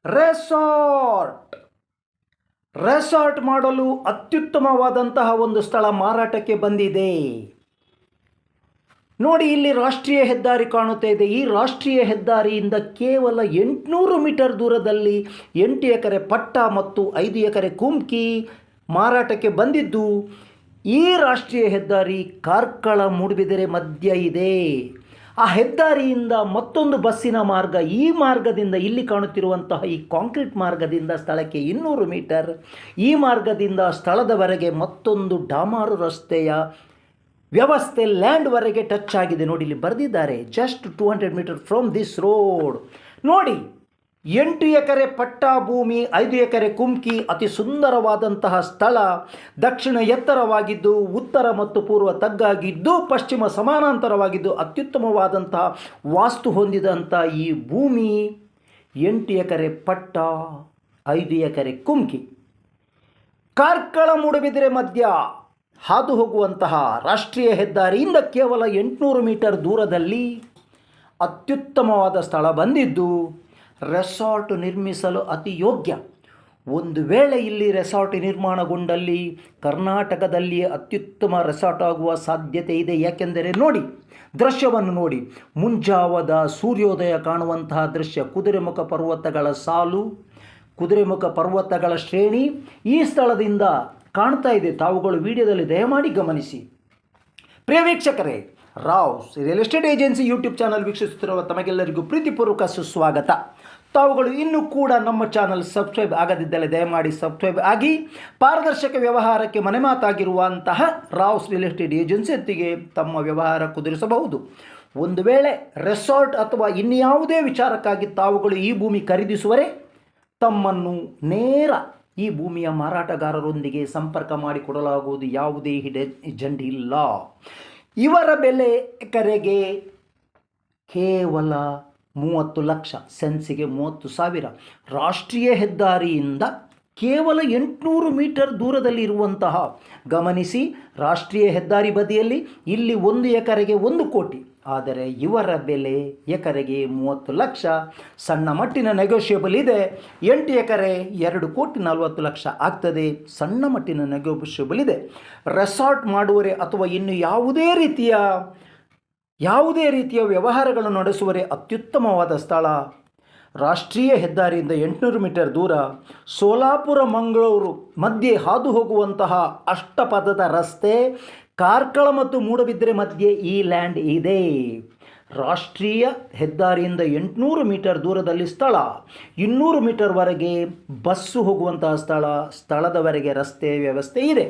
Resort resort ಮಾಡಲು ಅತ್ಯುತ್ತಮವಾದಂತಹ ಒಂದು ಸ್ಥಳ ಮಾರಾಟಕ್ಕೆ ಬಂದಿದೆ. ನೋಡಿ, ಇಲ್ಲಿ ರಾಷ್ಟ್ರೀಯ ಹೆದ್ದಾರಿ ಕಾಣುತ್ತಾ ಇದೆ. ಈ ರಾಷ್ಟ್ರೀಯ ಹೆದ್ದಾರಿಯಿಂದ ಕೇವಲ 800 ಮೀಟರ್ ದೂರದಲ್ಲಿ 8 ಎಕರೆ ಪಟ್ಟ ಮತ್ತು 5 ಎಕರೆ ಕುಮ್ಕಿ ಮಾರಾಟಕ್ಕೆ ಬಂದಿದ್ದು, ಈ ರಾಷ್ಟ್ರೀಯ ಹೆದ್ದಾರಿ ಕಾರ್ಕಳ ಮೂಡುಬಿದಿರೆ ಮಧ್ಯ ಇದೆ. ಆ ಹೆದ್ದಾರಿಯಿಂದ ಮತ್ತೊಂದು ಬಸ್ಸಿನ ಮಾರ್ಗ, ಈ ಮಾರ್ಗದಿಂದ ಇಲ್ಲಿ ಕಾಣುತ್ತಿರುವಂತಹ ಈ ಕಾಂಕ್ರೀಟ್ ಮಾರ್ಗದಿಂದ ಸ್ಥಳಕ್ಕೆ 200 ಮೀಟರ್, ಈ ಮಾರ್ಗದಿಂದ ಸ್ಥಳದವರೆಗೆ ಮತ್ತೊಂದು ಡಾಮಾರು ರಸ್ತೆಯ ವ್ಯವಸ್ಥೆ ಲ್ಯಾಂಡ್ವರೆಗೆ ಟಚ್ ಆಗಿದೆ. ನೋಡಿ, ಇಲ್ಲಿ ಬರೆದಿದ್ದಾರೆ, just 200 metre from this road. ನೋಡಿ, 8 ಎಕರೆ ಪಟ್ಟ ಭೂಮಿ, 5 ಎಕರೆ ಕುಮ್ಕಿ, ಅತಿ ಸುಂದರವಾದಂತಹ ಸ್ಥಳ. ದಕ್ಷಿಣ ಎತ್ತರವಾಗಿದ್ದು, ಉತ್ತರ ಮತ್ತು ಪೂರ್ವ ತಗ್ಗಾಗಿದ್ದು, ಪಶ್ಚಿಮ ಸಮಾನಾಂತರವಾಗಿದ್ದು, ಅತ್ಯುತ್ತಮವಾದಂತಹ ವಾಸ್ತು ಹೊಂದಿದಂಥ ಈ ಭೂಮಿ 8 ಎಕರೆ ಪಟ್ಟ, 5 ಎಕರೆ ಕುಮ್ಕಿ, ಕಾರ್ಕಳ ಮೂಡುಬಿದಿರೆ ಮಧ್ಯ ಹಾದು ಹೋಗುವಂತಹ ರಾಷ್ಟ್ರೀಯ ಹೆದ್ದಾರಿಯಿಂದ ಕೇವಲ 800 ಮೀಟರ್ ದೂರದಲ್ಲಿ ಅತ್ಯುತ್ತಮವಾದ ಸ್ಥಳ ಬಂದಿದ್ದು, ರೆಸಾರ್ಟ್ ನಿರ್ಮಿಸಲು ಅತಿ ಯೋಗ್ಯ. ಒಂದು ವೇಳೆ ಇಲ್ಲಿ ರೆಸಾರ್ಟ್ ನಿರ್ಮಾಣಗೊಂಡಲ್ಲಿ ಕರ್ನಾಟಕದಲ್ಲಿಯೇ ಅತ್ಯುತ್ತಮ ರೆಸಾರ್ಟ್ ಆಗುವ ಸಾಧ್ಯತೆ ಇದೆ. ಯಾಕೆಂದರೆ ನೋಡಿ, ದೃಶ್ಯವನ್ನು ನೋಡಿ, ಮುಂಜಾವದ ಸೂರ್ಯೋದಯ ಕಾಣುವಂತಹ ದೃಶ್ಯ, ಕುದುರೆಮುಖ ಪರ್ವತಗಳ ಸಾಲು, ಕುದುರೆಮುಖ ಪರ್ವತಗಳ ಶ್ರೇಣಿ ಈ ಸ್ಥಳದಿಂದ ಕಾಣ್ತಾ ಇದೆ. ತಾವುಗಳು ವಿಡಿಯೋದಲ್ಲಿ ದಯಮಾಡಿ ಗಮನಿಸಿ. ಪ್ರಿಯ ವೀಕ್ಷಕರೇ, Rao's real estate agency YouTube channel ವೀಕ್ಷಿಸುತ್ತಿರುವ ತಮಗೆಲ್ಲರಿಗೂ ಪ್ರೀತಿಪೂರ್ವಕ ಸುಸ್ವಾಗತ. ತಾವುಗಳು ಇನ್ನೂ ಕೂಡ ನಮ್ಮ ಚಾನಲ್ ಸಬ್ಸ್ಕ್ರೈಬ್ ಆಗದಿದ್ದಲ್ಲಿ ದಯಮಾಡಿ ಸಬ್ಸ್ಕ್ರೈಬ್ ಆಗಿ, ಪಾರದರ್ಶಕ ವ್ಯವಹಾರಕ್ಕೆ ಮನೆಮಾತಾಗಿರುವಂತಹ ರಾವ್ಸ್ ರಿಯಲ್ ಎಸ್ಟೇಟ್ ಏಜೆನ್ಸಿಯೊಂದಿಗೆ ತಮ್ಮ ವ್ಯವಹಾರ ಕುದುರಿಸಬಹುದು. ಒಂದು ವೇಳೆ ರೆಸಾರ್ಟ್ ಅಥವಾ ಇನ್ಯಾವುದೇ ವಿಚಾರಕ್ಕಾಗಿ ತಾವುಗಳು ಈ ಭೂಮಿ ಖರೀದಿಸುವರೆ ತಮ್ಮನ್ನು ನೇರ ಈ ಭೂಮಿಯ ಮಾರಾಟಗಾರರೊಂದಿಗೆ ಸಂಪರ್ಕ ಮಾಡಿಕೊಡಲಾಗುವುದು. ಯಾವುದೇ ಹಿಡನ್ ಏಜೆಂಟ್ ಇಲ್ಲ. ಇವರ ಬೆಲೆ ಎಕರೆಗೆ ಕೇವಲ 30 ಲಕ್ಷ, ಸೆನ್ಸಿಗೆ 30,000. ರಾಷ್ಟ್ರೀಯ ಹೆದ್ದಾರಿಯಿಂದ ಕೇವಲ 800 ಮೀಟರ್ ದೂರದಲ್ಲಿ ಇರುವಂತಹ, ಗಮನಿಸಿ, ರಾಷ್ಟ್ರೀಯ ಹೆದ್ದಾರಿ ಬದಿಯಲ್ಲಿ ಇಲ್ಲಿ 1 ಎಕರೆಗೆ 1 ಕೋಟಿ, ಆದರೆ ಇವರ ಬೆಲೆ ಎಕರೆಗೆ 30 ಲಕ್ಷ. ಸಣ್ಣ ಮಟ್ಟಿನ ನೆಗೋಷಿಯಬಲ್ ಇದೆ. 8 ಎಕರೆ 2 ಕೋಟಿ 40 ಲಕ್ಷ ಆಗ್ತದೆ. ಸಣ್ಣ ಮಟ್ಟಿನ ನೆಗೋಷಿಯಬಲ್ ಇದೆ. ರೆಸಾರ್ಟ್ ಮಾಡುವರೆ ಅಥವಾ ಇನ್ನು ಯಾವುದೇ ರೀತಿಯ ವ್ಯವಹಾರಗಳನ್ನು ನಡೆಸುವರೆ ಅತ್ಯುತ್ತಮವಾದ ಸ್ಥಳ. ರಾಷ್ಟ್ರೀಯ ಹೆದ್ದಾರಿಯಿಂದ 800 ಮೀಟರ್ ದೂರ, ಸೋಲಾಪುರ ಮಂಗಳೂರು ಮಧ್ಯೆ ಹಾದು ಹೋಗುವಂತಹ ಅಷ್ಟಪಥದ ರಸ್ತೆ, ಕಾರ್ಕಳ ಮತ್ತು ಮೂಡುಬಿದಿರೆ ಮಧ್ಯೆ ಈ ಲ್ಯಾಂಡ್ ಇದೆ. ರಾಷ್ಟ್ರೀಯ ಹೆದ್ದಾರಿಯಿಂದ 800 ಮೀಟರ್ ದೂರದಲ್ಲಿ ಸ್ಥಳ, 200 ಮೀಟರ್ವರೆಗೆ ಬಸ್ಸು ಹೋಗುವಂತಹ ಸ್ಥಳ, ಸ್ಥಳದವರೆಗೆ ರಸ್ತೆ ವ್ಯವಸ್ಥೆ ಇದೆ.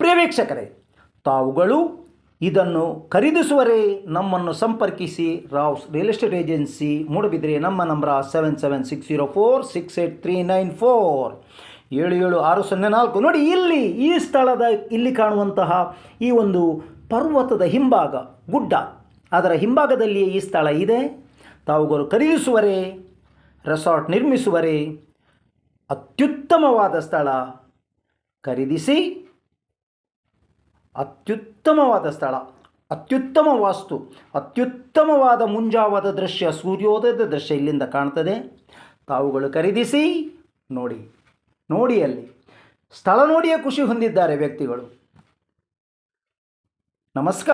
ಪ್ರಿಯ ವೀಕ್ಷಕರೇ, ತಾವುಗಳು ಇದನ್ನು ಖರೀದಿಸುವರೆ ನಮ್ಮನ್ನು ಸಂಪರ್ಕಿಸಿ. Rao's real estate agency Moodbidri. ನಮ್ಮ ನಂಬರ್ 7760468394 77604. ನೋಡಿ, ಈ ಸ್ಥಳದ ಇಲ್ಲಿ ಕಾಣುವಂತಹ ಈ ಒಂದು ಪರ್ವತದ ಹಿಂಭಾಗ, ಗುಡ್ಡ, ಅದರ ಹಿಂಭಾಗದಲ್ಲಿಯೇ ಈ ಸ್ಥಳ ಇದೆ. ತಾವುಗಳು ಖರೀದಿಸುವರೆ, ರೆಸಾರ್ಟ್ ನಿರ್ಮಿಸುವರೆ ಅತ್ಯುತ್ತಮವಾದ ಸ್ಥಳ ಖರೀದಿಸಿ. ಅತ್ಯುತ್ತಮವಾದ ಸ್ಥಳ, ಅತ್ಯುತ್ತಮ ವಾಸ್ತು, ಅತ್ಯುತ್ತಮವಾದ ಮುಂಜಾವದ ದೃಶ್ಯ, ಸೂರ್ಯೋದಯದ ದೃಶ್ಯ ಇಲ್ಲಿಂದ ಕಾಣ್ತದೆ. ತಾವುಗಳು ಖರೀದಿಸಿ. ನೋಡಿ ಅಲ್ಲಿ ಸ್ಥಳ ನೋಡಿಯೇ ಖುಷಿ ಹೊಂದಿದ್ದಾರೆ ವ್ಯಕ್ತಿಗಳು. ನಮಸ್ಕಾರ.